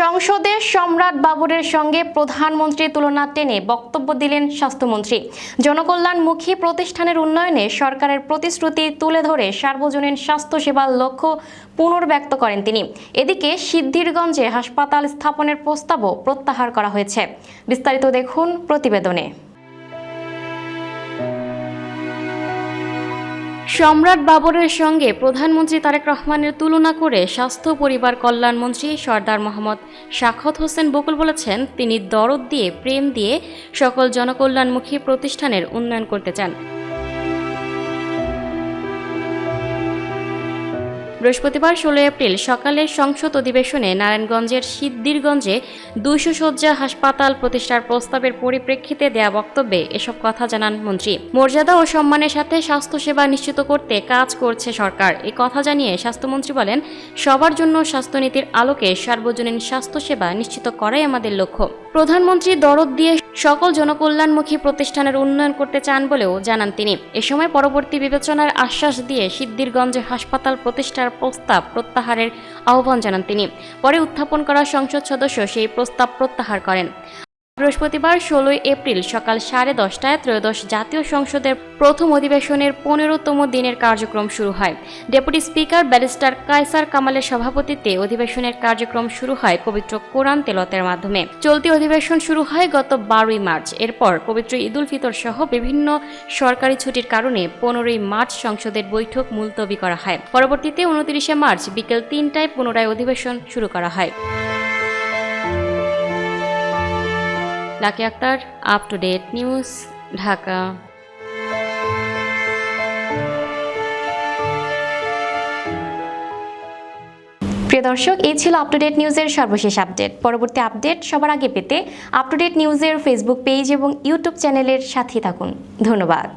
সংসদে সম্রাট বাবরের সঙ্গে প্রধানমন্ত্রীর তুলনা টেনে বক্তব্য দিলেন স্বাস্থ্যমন্ত্রী। জনকল্যাণমুখী প্রতিষ্ঠানের উন্নয়নে সরকারের প্রতিশ্রুতি তুলে ধরে সার্বজনীন স্বাস্থ্যসেবার লক্ষ্য পুনর্ব্যক্ত করেন তিনি। এদিকে সিদ্ধিরগঞ্জে হাসপাতাল স্থাপনের প্রস্তাবও প্রত্যাহার করা হয়েছে। বিস্তারিত দেখুন প্রতিবেদনে। সম্রাট বাবরের সঙ্গে প্রধানমন্ত্রী তারেক রহমানের তুলনা করে স্বাস্থ্য পরিবার কল্যাণমন্ত্রী সরদার মোহাম্মদ সাখাওয়াত হোসেন বকুল বলেছেন, তিনি দরদ দিয়ে প্রেম দিয়ে সকল জনকল্যাণমুখী প্রতিষ্ঠানের উন্নয়ন করতে চান। বৃহস্পতিবার 16 এপ্রিল সকালে সংসদ অধিবেশনে নারায়ণগঞ্জের সিদ্ধিরগঞ্জে 200 শয্যা হাসপাতাল প্রতিষ্ঠার প্রস্তাবের পরিপ্রেক্ষিতে দেয়া বক্তব্যে এসব কথা জানান মন্ত্রী। মর্যাদা ও সম্মানের সাথে স্বাস্থ্যসেবা নিশ্চিত করতে কাজ করছে সরকার। এই কথা জানিয়ে স্বাস্থ্যমন্ত্রী বলেন, সবার জন্য স্বাস্থ্যনীতির আলোকে সার্বজনীন স্বাস্থ্যসেবা নিশ্চিত করাই আমাদের লক্ষ্য। প্রধানমন্ত্রী দরদ দিয়ে সকল জনকল্যাণমুখী প্রতিষ্ঠানের উন্নয়ন করতে চান বলেও জানান তিনি। এ সময় পরবর্তী বিবেচনার আশ্বাস দিয়ে সিদ্ধিরগঞ্জে হাসপাতাল প্রতিষ্ঠার প্রস্তাব প্রত্যাহারের আহ্বান জানান তিনি। পরে উত্থাপন করা সংসদ সদস্য সেই প্রস্তাব প্রত্যাহার করেন। বৃহস্পতিবার 16 এপ্রিল সকাল 10:30টায় ত্রয়োদশ জাতীয় সংসদের প্রথম অধিবেশনের 15তম দিনের কার্যক্রম শুরু হয়। ডেপুটি স্পিকার ব্যারিস্টার কায়সার কামালের সভাপতিত্বে অধিবেশনের কার্যক্রম শুরু হয় পবিত্র কোরআন তেলাওয়াতের মাধ্যমে। চলতি অধিবেশন শুরু হয় গত 12ই মার্চ। এরপর পবিত্র ঈদুল ফিতর সহ বিভিন্ন সরকারি ছুটির কারণে 15ই মার্চ সংসদের বৈঠক মুলতবি করা হয়। পরবর্তীতে 29শে মার্চ বিকেল 3টায় পুনরায় অধিবেশন শুরু করা হয়। Lucky Akter, up to date news, Dhaka. প্রিয় দর্শক, এই ছিল আপ টু ডেট নিউজের সর্বশেষ আপডেট। পরবর্তী আপডেট সবার আগে পেতে আপ টু ডেট নিউজের ফেসবুক পেজ এবং ইউটিউব চ্যানেলের সাথে থাকুন। ধন্যবাদ।